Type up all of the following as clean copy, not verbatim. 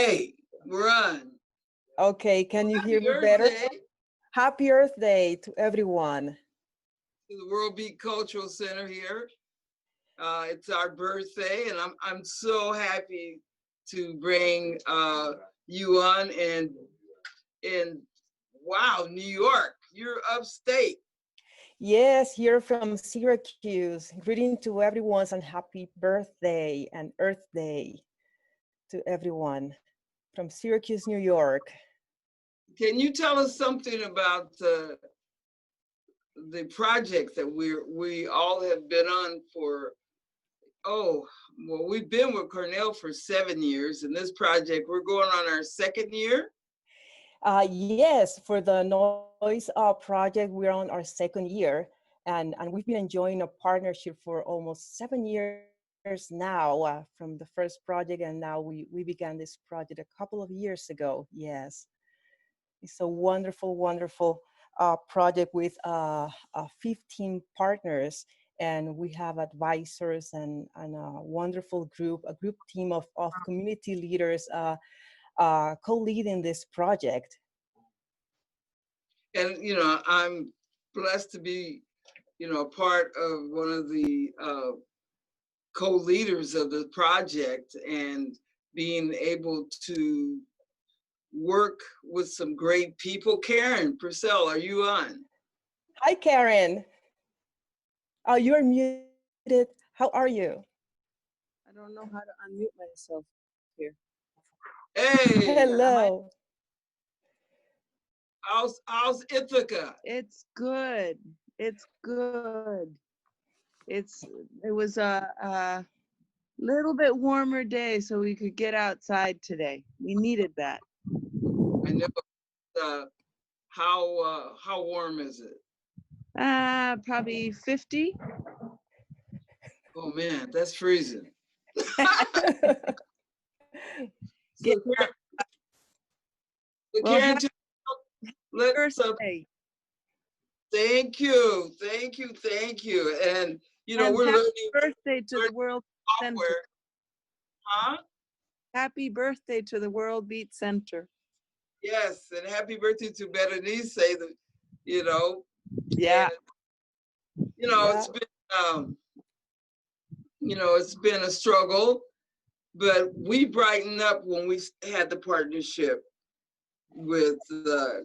Hey, we're on. Okay, can you Happy hear me Earth better? Day Happy Earth Day to everyone. to the World Beat Cultural Center here. It's our birthday, and I'm so happy to bring you on. And wow, New York, you're upstate. Yes, here from Syracuse. Greeting to everyone and happy birthday and Earth Day to everyone from Syracuse, New York. Can you tell us something about the project that we all have been on for? Oh, well, we've been with Cornell for 7 years, and this project we're going on our second year. Yes, for the Noise project, we're on our second year, and we've been enjoying a partnership for almost 7 years now from the first project, and now we began this project a couple of years ago. Yes, it's a wonderful, wonderful project with 15 partners, and we have advisors and a wonderful group, a group team of community leaders co-leading this project. And I'm blessed to be part of one of the co-leaders of the project, and being able to work with some great people. Karen Purcell, are you on? Hi, Karen. You're muted. How are you? I don't know how to unmute myself here. Hey, Hello. how's Ithaca? It's good. It's good. It was a little bit warmer day, so we could get outside today. We needed that. I know. How warm is it? Probably 50. Oh man, that's freezing. Get So, Karen, well, Karen, let's birthday. thank you, thank you, thank you. And And we're happy learning birthday to the World Center. software. Huh? Happy birthday to the World Beat Center. Yes, and happy birthday to Berenice. You know, Yeah. and, Yeah. it's been a struggle, but we brightened up when we had the partnership with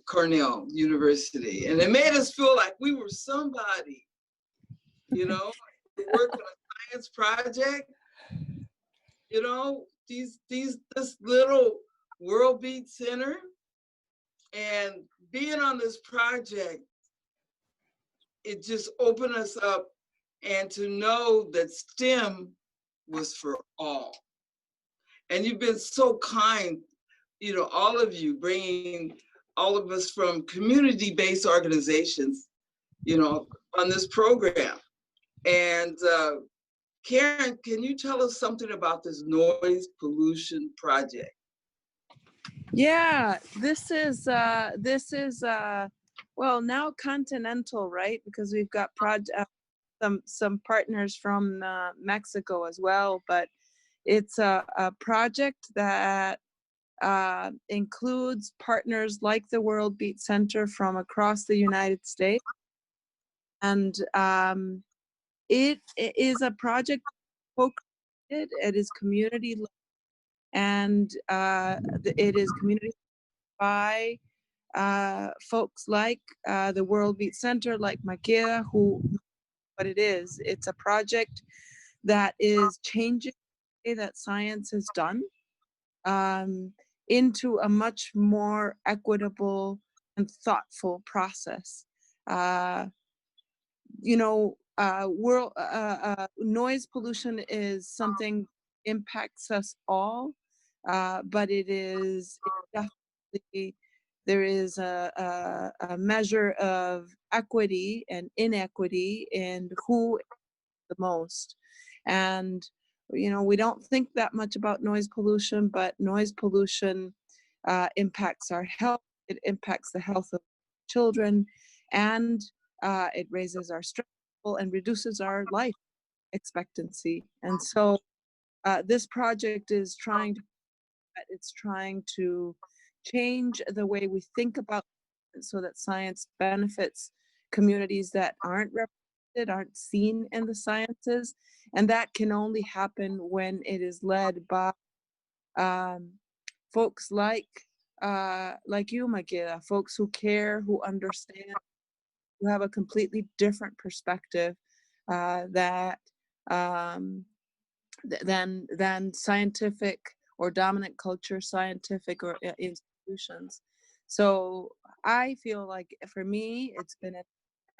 Cornell University, and it made us feel like we were somebody. To work on a science project. This little World Beat Center, and being on this project, it just opened us up, and to know that STEM was for all. And you've been so kind, all of you, bringing all of us from community-based organizations, on this program. And Karen, can you tell us something about this noise pollution project? Yeah, this is well, now continental, right? Because we've got some partners from Mexico as well, but it's a project that includes partners like the World Beat Center from across the United States, and it is a project co-created. It is community, and it is community by folks like the World Beat Center, like Makeda, who what it is. It's a project that is changing the way that science is done into a much more equitable and thoughtful process. Noise pollution is something impacts us all, but it definitely, there is a measure of equity and inequity in who the most. And we don't think that much about noise pollution, but noise pollution impacts our health. It impacts the health of children, and it raises our stress level and reduces our life expectancy. And so this project is trying to that it's trying to change the way we think about it so that science benefits communities that aren't represented, aren't seen in the sciences. And that can only happen when it is led by um, folks like you, Magila, folks who care, who understand, who have a completely different perspective that um, than scientific or dominant culture, scientific or institutions. So I feel like for me, it's been an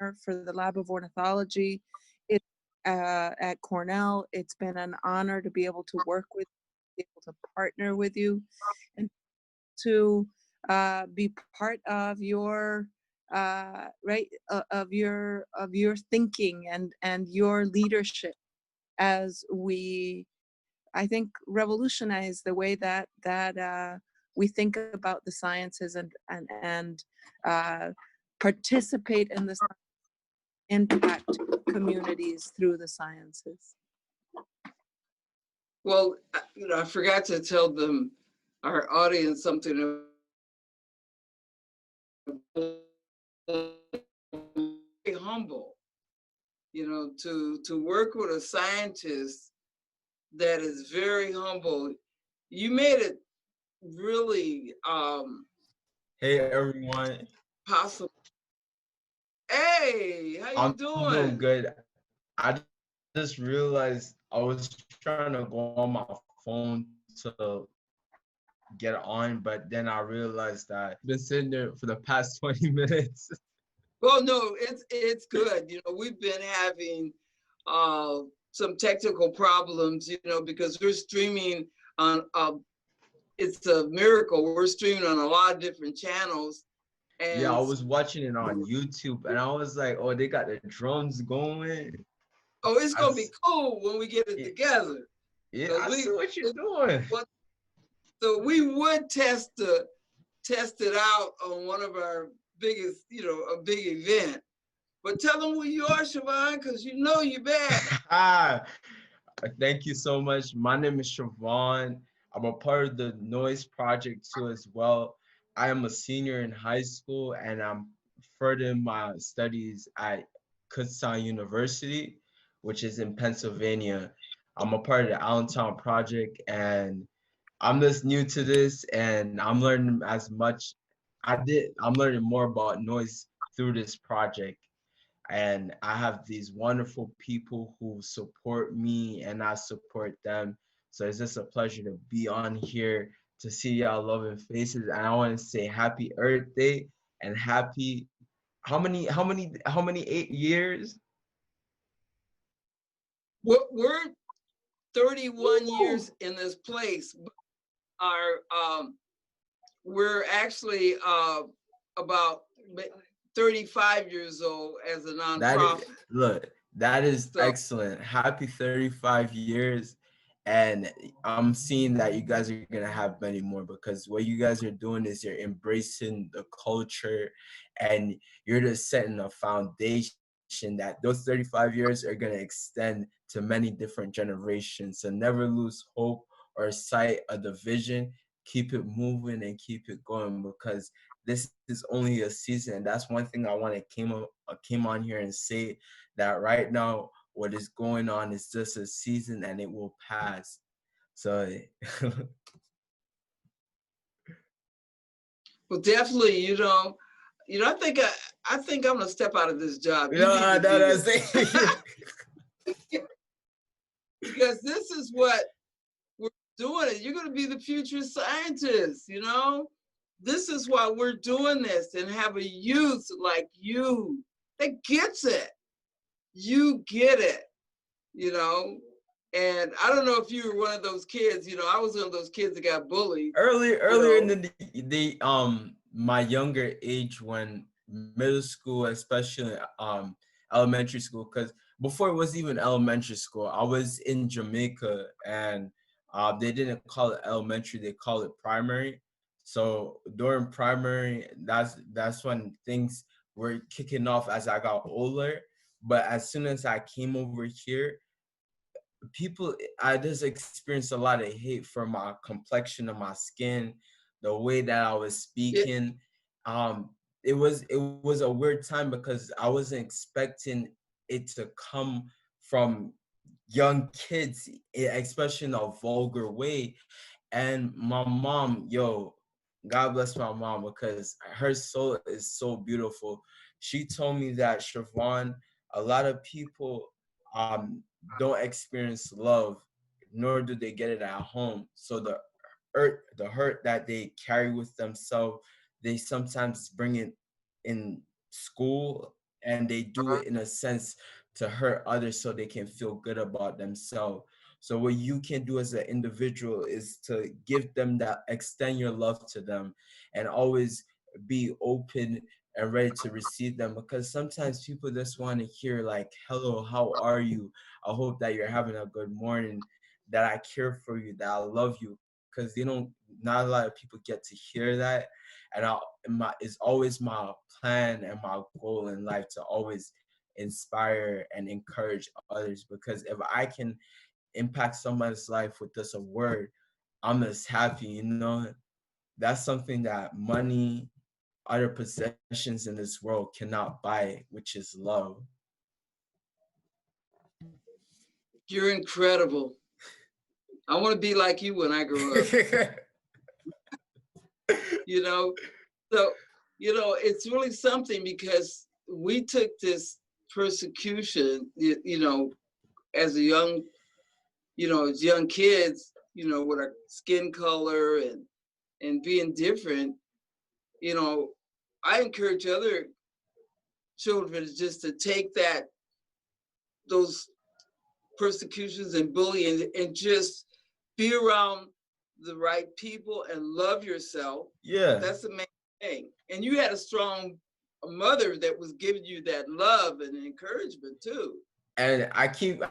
honor for the Lab of Ornithology. It at Cornell, it's been an honor to be able to work with, be able to partner with you, and to be part of your of your thinking and your leadership as we, I think, revolutionize the way that we think about the sciences and participate in the impact communities through the sciences. Well, I forgot to tell them, our audience, something very humble, to work with a scientist that is very humble. You made it really Hey everyone. possible. Hey, how you doing? Doing good. I just realized I was trying to go on my phone to get on, but then I realized that I've been sitting there for the past 20 minutes. Well, no, it's good. We've been having some technical problems, because we're streaming on. It's a miracle. We're streaming on a lot of different channels. And yeah, I was watching it on YouTube, and I was like, "Oh, they got the drums going." Oh, it's gonna be cool when we get it together. Yeah, I see what you're doing. So we would test it out on one of our biggest, a big event. But tell them who you are, Siobhan, because you're bad. Thank you so much. My name is Siobhan. I'm a part of the Noise Project too as well. I am a senior in high school and I'm furthering my studies at Kutztown University, which is in Pennsylvania. I'm a part of the Allentown Project and I'm just new to this and I'm learning as much. I'm learning more about noise through this project. And I have these wonderful people who support me and I support them. So it's just a pleasure to be on here to see y'all loving faces. And I want to say happy Earth Day and happy how many 8 years? We're 31 Woo! years in this place. We're actually about 35 years old as a nonprofit. That is excellent. Happy 35 years. And I'm seeing that you guys are going to have many more because what you guys are doing is you're embracing the culture and you're just setting a foundation that those 35 years are going to extend to many different generations. So never lose hope or sight of the vision. Keep it moving and keep it going because this is only a season. That's one thing I want to came on here and say that right now what is going on is just a season and it will pass. So well, definitely, I think I'm gonna step out of this job. Because this is what we're doing. You're gonna be the future scientist, This is why we're doing this and have a youth like you that gets it. You get it, And I don't know if you were one of those kids, I was one of those kids that got bullied. Earlier in the my younger age when middle school, especially elementary school, because before it was even elementary school, I was in Jamaica and they didn't call it elementary, they call it primary. So during primary, that's when things were kicking off as I got older. But as soon as I came over here, people, I just experienced a lot of hate for my complexion of my skin, the way that I was Yeah. speaking. It was a weird time because I wasn't expecting it to come from young kids, especially in a vulgar way. And my mom, yo, God bless my mom because her soul is so beautiful. She told me that, Siobhan, a lot of people um don't experience love, nor do they get it at home. So the hurt that they carry with themselves, they sometimes bring it in school, and they do it in a sense to hurt others so they can feel good about themselves. So what you can do as an individual is to give them that, extend your love to them, and always be open and ready to receive them, because sometimes people just want to hear like, hello, how are you? I hope that you're having a good morning, that I care for you, that I love you, because they don't, not a lot of people get to hear that. And it's always my plan and my goal in life to always inspire and encourage others, because if I can impact somebody's life with just a word, I'm just happy, That's something that money, other possessions in this world cannot buy, which is love. You're incredible. I want to be like you when I grow up, you know? So, it's really something because we took this persecution, as a young, as young kids, with our skin color and being different, you know, I encourage other children just to take those persecutions and bullying and just be around the right people and love yourself. Yeah. That's the main thing. And you had a strong mother that was giving you that love and encouragement too. And I keep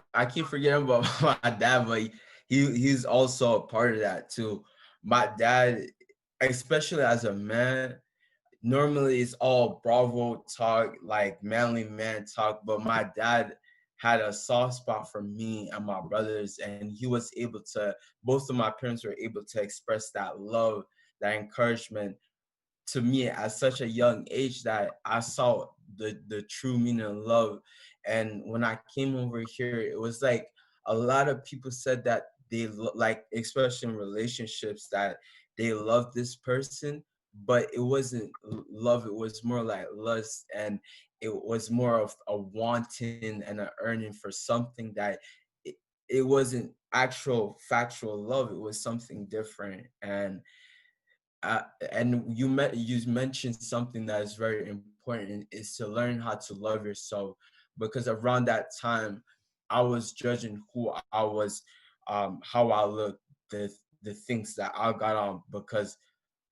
forgetting about my dad, but he's also a part of that too. My dad, especially as a man, normally it's all bravo talk, like manly man talk, but my dad had a soft spot for me and my brothers, and he was able to, both of my parents were able to express that love, that encouragement to me at such a young age, that I saw the true meaning of love. And when I came over here, it was like a lot of people said that they like, especially in relationships, that they love this person, but it wasn't love. It was more like lust, and it was more of a wanting and a earning for something that it, it wasn't actual factual love. It was something different. Uh, and you mentioned something that is very important, is to learn how to love yourself, because around that time I was judging who I was, how I looked, the things that I got on, because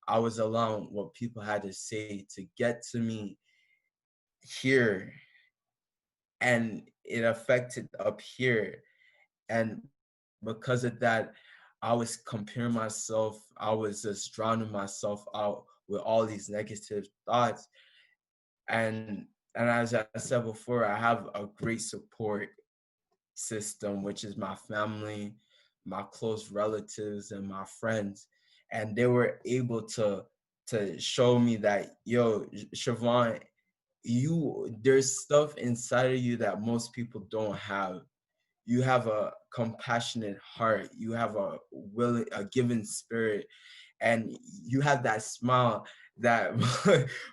I was allowing what people had to say to get to me here, and it affected up here. And because of that, I was comparing myself, I was just drowning myself out with all these negative thoughts. And as I said before, I have a great support system, which is my family, my close relatives, and my friends. And they were able to show me that, yo, Siobhan, there's stuff inside of you that most people don't have. You have a compassionate heart, you have a giving spirit, and you have that smile that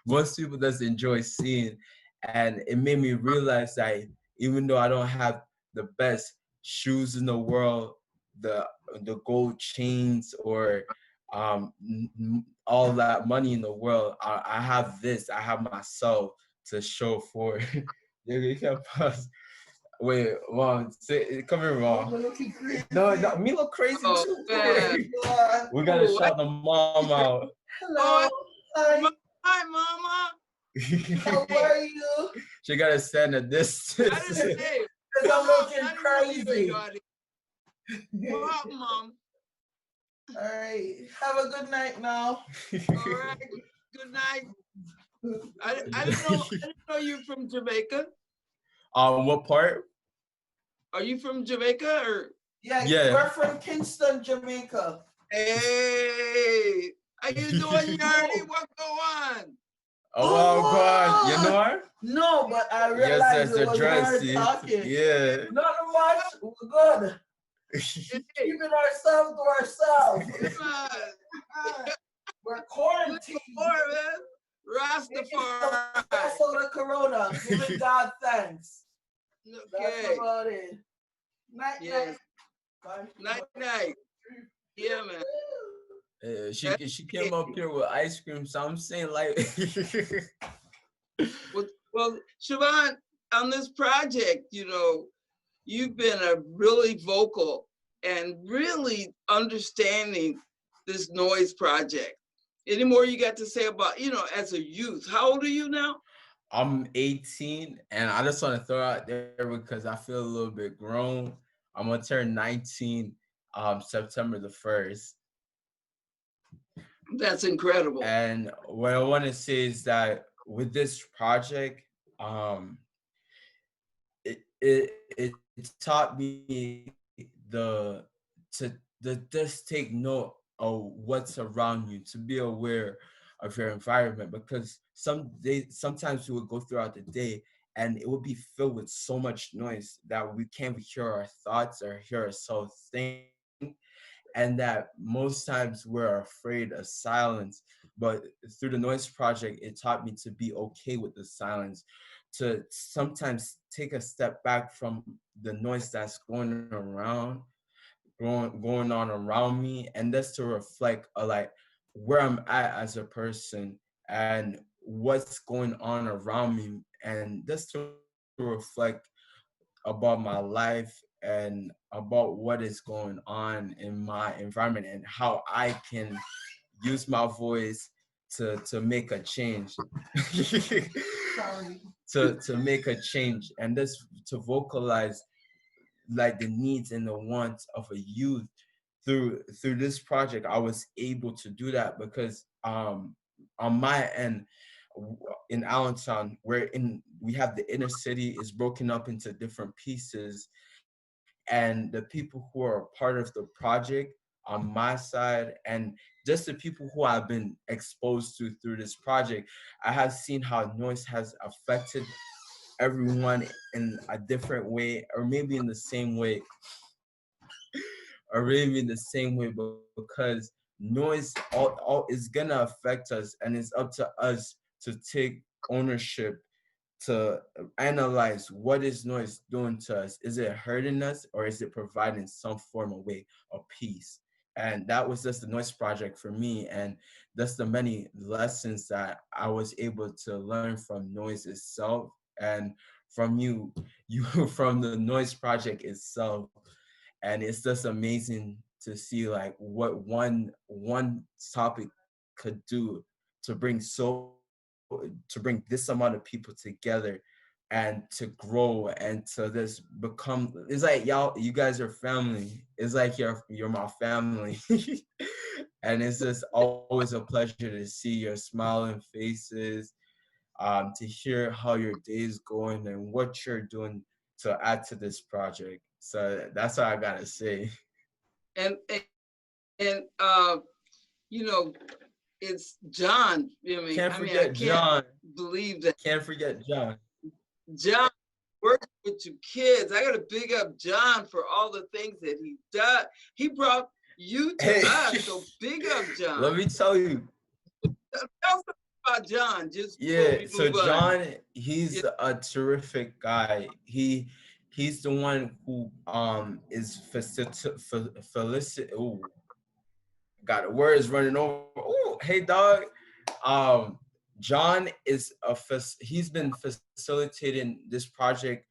most people just enjoy seeing. And it made me realize that even though I don't have the best shoes in the world, the gold chains, or all that money in the world, I have this, I have myself to show for it. You can't pause. Wait, Mom, come here, Mom. No, no, me look crazy Oh, too. man. We gotta Oh, shout the mom out. Hello. Hi, Hi, Mama. how are you? She gotta stand at I distance. didn't say. Because I'm looking I didn't know you crazy. got it. What, Mom? All right, have a good night now. All right. Good night. I didn't know you're from Jamaica. What part? Are you from Jamaica or? Yeah, Yeah. we're from Kingston, Jamaica. Hey, how you doing, Yardy? What go on? Oh, wow, God. You know her? No, but I Yes, realized that's it the was her dress. talking. Yeah. Not much. We're good. Hey, Keeping ourselves to ourselves. come on. We're quarantined. More, man. Making the Rastafari. best out of Corona. Giving God thanks. That's Okay. about it. Night, Yes. night. Night, night. Yeah, man. That's She came it. up here with ice cream, so I'm saying like Well, Siobhan, on this project, you've been a really vocal and really understanding this noise project. Any more you got to say about, as a youth? How old are you now? I'm 18 and I just want to throw out there because I feel a little bit grown. I'm gonna turn 19 September the 1st. That's incredible. And what I want to say is that with this project, it taught me to just take note of what's around you, to be aware of your environment, because sometimes we would go throughout the day and it would be filled with so much noise that we can't hear our thoughts or hear ourselves think, and that most times we're afraid of silence. But through the noise project, it taught me to be okay with the silence, to sometimes take a step back from the noise that's going on around me, and that's to reflect like where I'm at as a person and what's going on around me, and that's to reflect about my life and about what is going on in my environment and how I can use my voice to make a change. Sorry. To make a change, and this to vocalize like the needs and the wants of a youth. Through this project, I was able to do that because on my end, in Allentown, we have the inner city is broken up into different pieces, and the people who are part of the project on my side, and just the people who I've been exposed to through this project, I have seen how noise has affected everyone in a different way, or maybe in the same way, because noise all is gonna affect us, and it's up to us to take ownership, to analyze what is noise doing to us. Is it hurting us, or is it providing some form of way of peace? And that was just the noise project for me, and that's the many lessons that I was able to learn from noise itself, and from you from the noise project itself. And it's just amazing to see like what one topic could do to bring this amount of people together and to grow and to just become. It's like you guys are family. It's like you're my family. And it's just always a pleasure to see your smiling faces, to hear how your day is going and what you're doing to add to this project. So that's all I gotta say. And it's John. Can't I forget can't John. believe that Can't forget John. John working with you kids. I got to big up John for all the things that he does. He brought you to Hey, us, so big up John. let me tell you. Tell us about John just before Yeah, we so move on. John, he's a terrific guy. He's the one who is felicit. Ooh, got the words running over. Ooh, hey dog. Um, John is he's been facilitating this project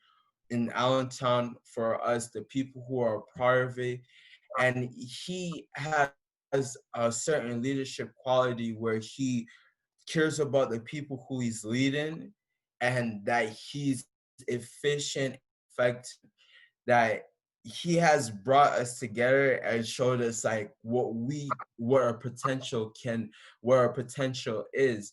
in Allentown for us, the people who are part of it. And he has a certain leadership quality where he cares about the people who he's leading, and that he's efficient, effective, that he has brought us together and showed us like what our potential what our potential is.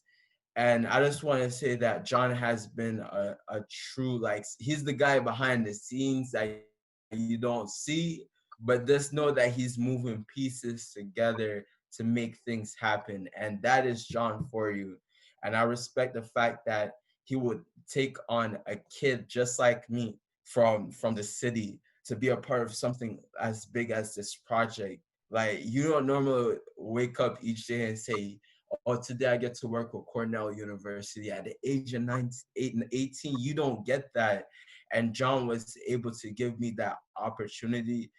And I just want to say that John has been a true, like, he's the guy behind the scenes that you don't see, but just know that he's moving pieces together to make things happen. And that is John for you. And I respect the fact that he would take on a kid just like me from the city to be a part of something as big as this project. Like, you don't normally wake up each day and say, oh, today I get to work with Cornell University at the age of 18. You don't get that. And John was able to give me that opportunity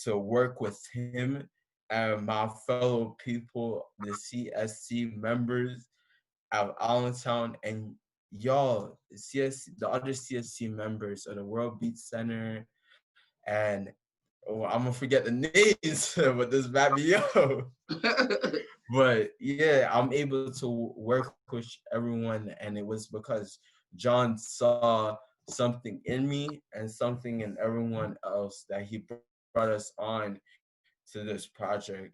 to work with him and my fellow people, the CSC members of Allentown, and y'all, the other CSC members of the World Beat Center, and I'm gonna forget the names, but this bad me up. But yeah, I'm able to work with everyone, and it was because John saw something in me and something in everyone else that he brought us on to this project.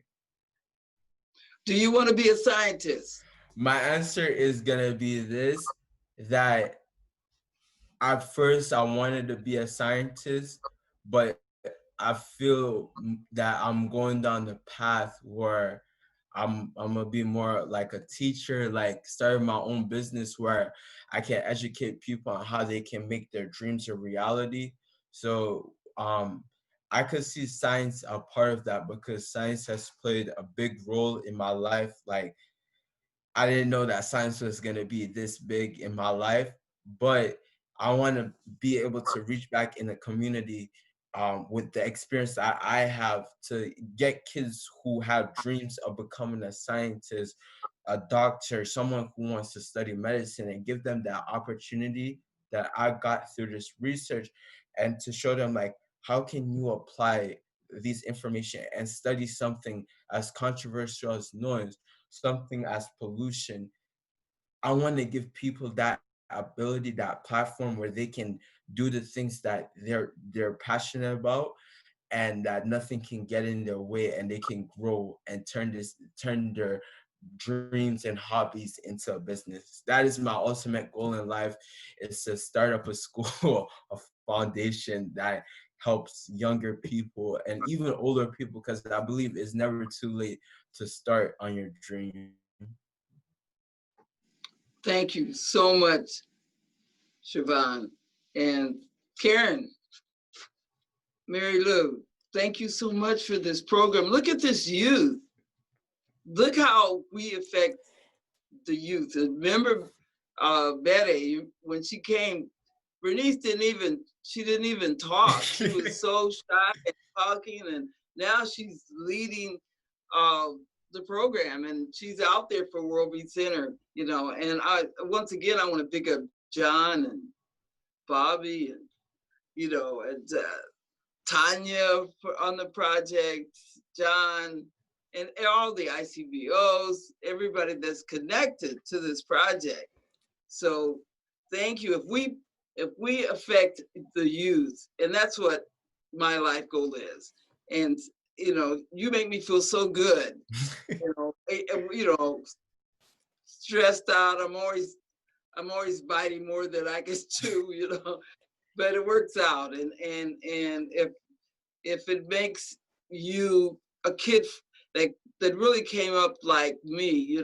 Do you want to be a scientist? My answer is gonna be this: that at first I wanted to be a scientist, but I feel that I'm going down the path where I'm gonna be more like a teacher, like starting my own business where I can educate people on how they can make their dreams a reality. So I could see science a part of that because science has played a big role in my life. Like, I didn't know that science was gonna be this big in my life, but I want to be able to reach back in the community with the experience that I have to get kids who have dreams of becoming a scientist, a doctor, someone who wants to study medicine, and give them that opportunity that I got through this research, and to show them like, how can you apply these information and study something as controversial as noise, something as pollution. I want to give people that ability, that platform where they can do the things that they're passionate about, and that nothing can get in their way, and they can grow and turn their dreams and hobbies into a business. That is my ultimate goal in life, is to start up a school, a foundation that helps younger people and even older people, because I believe it's never too late to start on your dream. Thank you so much, Siobhan. And Karen, Mary Lou, thank you so much for this program. Look at this youth. Look how we affect the youth. Remember Betty, when she came, Bernice she didn't even talk. She was so shy and talking, and now she's leading the program, and she's out there for World Beat Center, and once again, I want to pick up John and Bobby and, and Tanya on the project, John, and all the ICBOs, everybody that's connected to this project. So thank you. If we affect the youth, and that's what my life goal is, and you make me feel so good. Stressed out. I'm always biting more than I can chew. But it works out, and if it makes you a kid that really came up like me,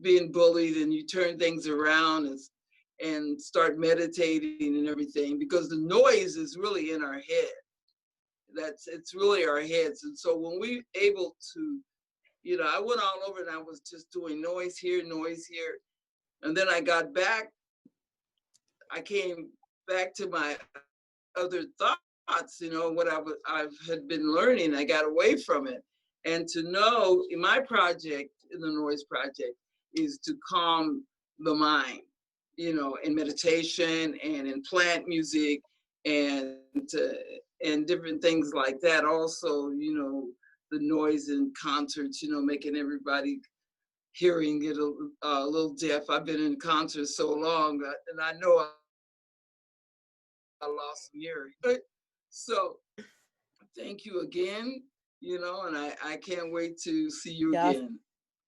being bullied, and you turn things around and start meditating and everything, because the noise is really in our head. It's really our heads. And so when we able to, I went all over and I was just doing noise here, and then I got back. I came back to my other thoughts, what I had been learning. I got away from it, and to know in my project, in the Noise Project, is to calm the mind, in meditation and in plant music and different things like that. Also, the noise in concerts, making everybody hearing it a little deaf. I've been in concerts so long, and I know I lost some hearing. So thank you again, and I can't wait to see you again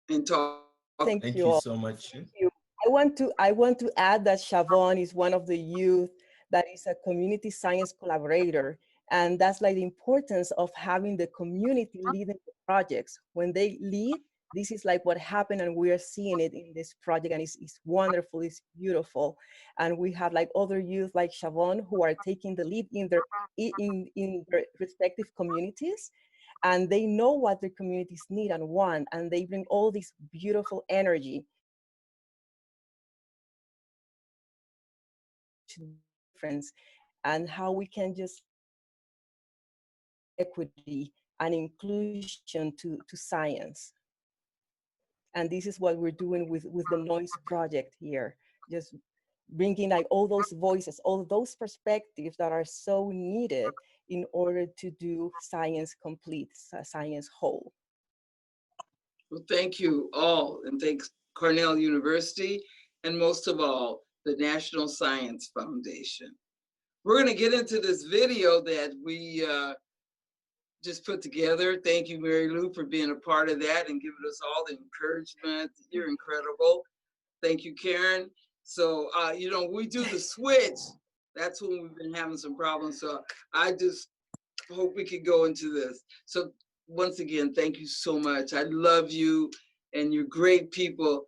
and talk. Thank Thank you you all. so much. Thank you. I want to add that Siobhan is one of the youth that is a community science collaborator. And that's like the importance of having the community leading the projects. When they lead, this is like what happened, and we are seeing it in this project, and it's wonderful, it's beautiful. And we have like other youth like Siobhan who are taking the lead in their respective communities, and they know what their communities need and want, and they bring all this beautiful energy to difference, and how we can just equity and inclusion to science. And this is what we're doing with the Noise Project here, just bringing like all those voices, all those perspectives that are so needed in order to do science complete, science whole. Well, thank you all, and thanks Cornell University, and most of all, the National Science Foundation. We're going to get into this video that we just put together. Thank you, Mary Lou, for being a part of that and giving us all the encouragement. You're incredible. Thank you, Karen. So, you know, we do the switch. That's when we've been having some problems. So I just hope we could go into this. So once again, thank you so much. I love you, and you're great people.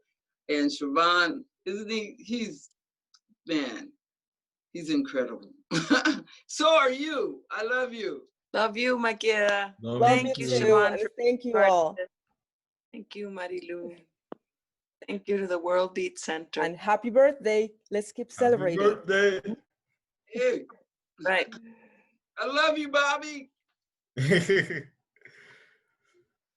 And Siobhan, isn't he? Man, he's incredible. So are you. I love you. Love you, Maqueda. Love Thank you, too. Siobhan, and for thank you part of all. this. Thank you, Marilu. Thank you to the World Beat Center. And happy birthday. Let's keep Happy celebrating. birthday. Hey, Right. I love you, Bobby.